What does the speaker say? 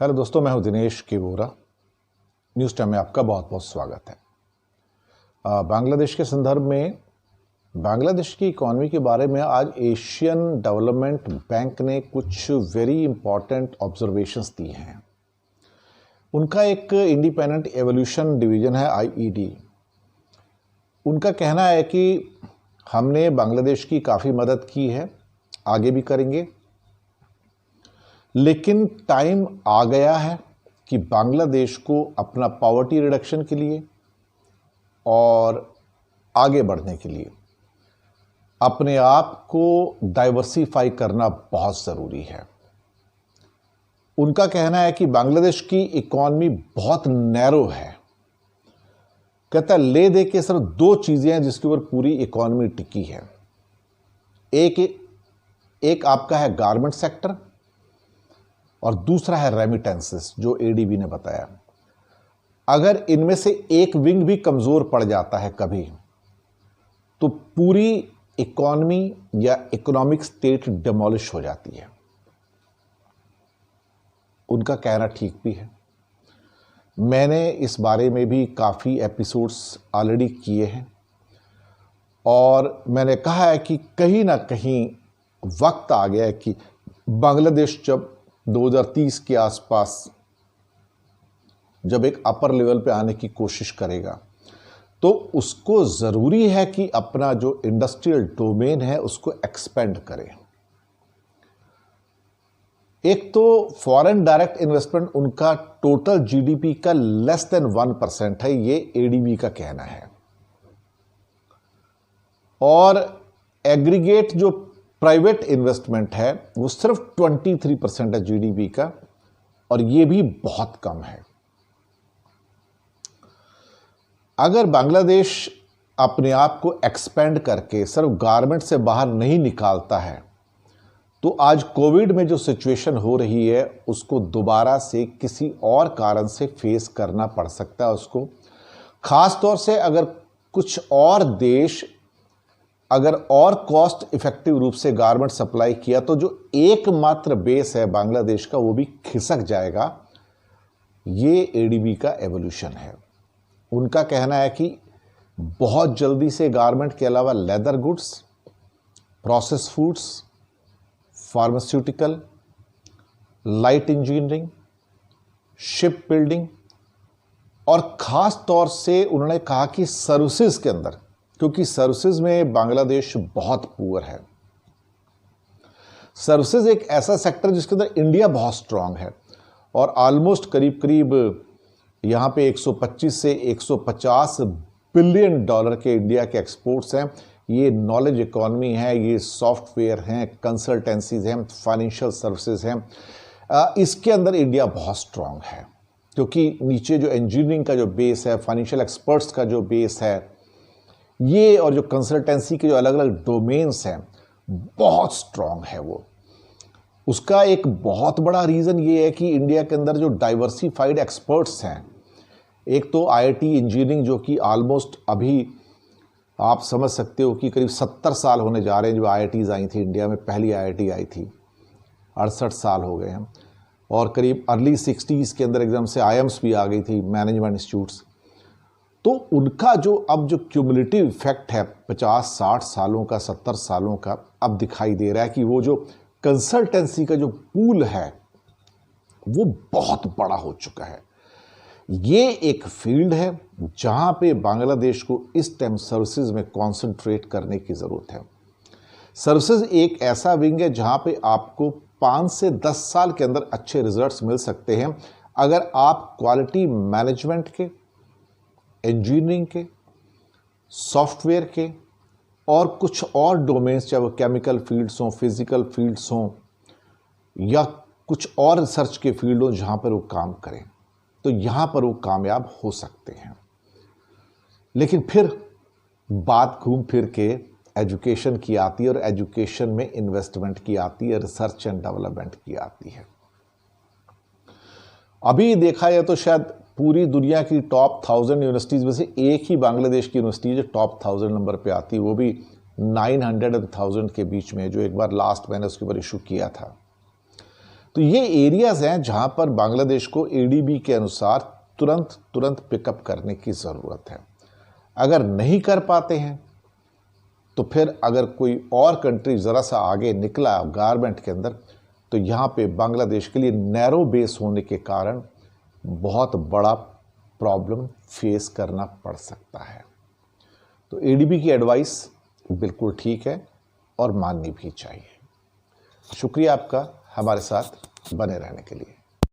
Hello दोस्तों, मैं हूं दिनेश के वोरा। न्यूज़ टाइम में आपका बहुत बहुत स्वागत है। बांग्लादेश के संदर्भ में बांग्लादेश की इकॉनमी के बारे में आज एशियन डेवलपमेंट बैंक ने कुछ वेरी इंपॉर्टेंट ऑब्जर्वेशंस दी हैं। उनका एक इंडिपेंडेंट एवोल्यूशन डिवीजन है आईईडी। उनका कहना है कि हमने बांग्लादेश की काफ़ी मदद की है, आगे भी करेंगे, लेकिन टाइम आ गया है कि बांग्लादेश को अपना पॉवर्टी रिडक्शन के लिए और आगे बढ़ने के लिए अपने आप को डाइवर्सिफाई करना बहुत ज़रूरी है। उनका कहना है कि बांग्लादेश की इकॉनमी बहुत नैरो है। कहता है ले दे के सिर्फ दो चीज़ें हैं जिसके ऊपर पूरी इकॉनमी टिकी है। एक आपका है गारमेंट सेक्टर और दूसरा है रेमिटेंसेस, जो एडीबी ने बताया। अगर इनमें से एक विंग भी कमज़ोर पड़ जाता है कभी, तो पूरी इकॉनमी या इकोनॉमिक स्टेट डिमोलिश हो जाती है। उनका कहना ठीक भी है। मैंने इस बारे में भी काफ़ी एपिसोड्स ऑलरेडी किए हैं और मैंने कहा है कि कहीं ना कहीं वक्त आ गया है कि बांग्लादेश जब 2030 के आसपास जब एक अपर लेवल पे आने की कोशिश करेगा, तो उसको ज़रूरी है कि अपना जो इंडस्ट्रियल डोमेन है उसको एक्सपेंड करे। एक तो फॉरेन डायरेक्ट इन्वेस्टमेंट उनका टोटल जीडीपी का लेस देन 1% है, ये एडीबी का कहना है। और एग्रीगेट जो प्राइवेट इन्वेस्टमेंट है वो सिर्फ 23% है जीडीपी का, और ये भी बहुत कम है। अगर बांग्लादेश अपने आप को एक्सपेंड करके सिर्फ गारमेंट से बाहर नहीं निकालता है, तो आज कोविड में जो सिचुएशन हो रही है उसको दोबारा से किसी और कारण से फेस करना पड़ सकता है उसको। खास तौर से अगर कुछ और देश अगर और कॉस्ट इफेक्टिव रूप से गारमेंट सप्लाई किया, तो जो एकमात्र बेस है बांग्लादेश का वो भी खिसक जाएगा। ये एडीबी का एवोल्यूशन है। उनका कहना है कि बहुत जल्दी से गारमेंट के अलावा leather goods, process foods, pharmaceutical, light engineering, ship building और ख़ास तौर से उन्होंने कहा कि सर्विसेज के अंदर, क्योंकि सर्विसेज में बांग्लादेश बहुत पुअर है। सर्विसेज एक ऐसा सेक्टर जिसके अंदर इंडिया बहुत स्ट्रांग है और ऑलमोस्ट करीब करीब यहाँ पे 125 से 150 बिलियन डॉलर के इंडिया के एक्सपोर्ट्स हैं। ये नॉलेज इकॉनमी है, ये सॉफ्टवेयर हैं, कंसल्टेंसीज हैं, फाइनेंशियल सर्विसेज हैं। इसके अंदर इंडिया बहुत स्ट्रांग है, क्योंकि नीचे जो इंजीनियरिंग का जो बेस है, फाइनेंशियल एक्सपर्ट्स का जो बेस है, ये और जो कंसल्टेंसी के जो अलग अलग डोमेन्स हैं बहुत स्ट्रांग है वो। उसका एक बहुत बड़ा रीज़न ये है कि इंडिया के अंदर जो डाइवर्सिफाइड एक्सपर्ट्स हैं, एक तो आईआईटी इंजीनियरिंग जो कि ऑलमोस्ट अभी आप समझ सकते हो कि करीब 70 साल होने जा रहे हैं जो आईआईटीज़ आई थी इंडिया में। पहली आईआईटी आई थी, 68 साल हो गए हैं। और करीब अर्ली 60s के अंदर एकदम से आईएम्स भी आ गई थी, मैनेजमेंट इंस्टीट्यूट्स। तो उनका जो अब जो क्यूमुलेटिव इफेक्ट है 50-60 सालों का, 70 सालों का, अब दिखाई दे रहा है कि वो जो कंसल्टेंसी का जो पूल है वो बहुत बड़ा हो चुका है। ये एक फील्ड है जहां पे बांग्लादेश को इस टाइम सर्विसेज में कंसंट्रेट करने की ज़रूरत है। सर्विसेज एक ऐसा विंग है जहां पे आपको 5 से 10 साल के अंदर अच्छे रिजल्ट्स मिल सकते हैं अगर आप क्वालिटी मैनेजमेंट के, इंजीनियरिंग के, सॉफ्टवेयर के और कुछ और डोमेन्स, चाहे वो केमिकल फील्ड्स हों, फिजिकल फील्ड्स हों या कुछ और रिसर्च के फील्ड हों, जहाँ पर वो काम करें, तो यहाँ पर वो कामयाब हो सकते हैं। लेकिन फिर बात घूम फिर के एजुकेशन की आती है और एजुकेशन में इन्वेस्टमेंट की आती है, रिसर्च एंड डेवलपमेंट की आती है। अभी देखा जाए तो शायद पूरी दुनिया की टॉप 1000 यूनिवर्सिटीज़ में से एक ही बांग्लादेश की यूनिवर्सिटी जो टॉप 1000 नंबर पे आती है, वो भी 900 और 1000 के बीच में, जो एक बार लास्ट मैंने उसके ऊपर इशू किया था। तो ये एरियाज हैं जहां पर बांग्लादेश को एडीबी के अनुसार तुरंत पिकअप करने की ज़रूरत है। अगर नहीं कर पाते हैं तो फिर अगर कोई और कंट्री ज़रा सा आगे निकला गारमेंट के अंदर, तो यहाँ पे बांग्लादेश के लिए नैरो बेस होने के कारण बहुत बड़ा प्रॉब्लम फेस करना पड़ सकता है। तो एडीबी की एडवाइस बिल्कुल ठीक है और माननी भी चाहिए। शुक्रिया आपका हमारे साथ बने रहने के लिए।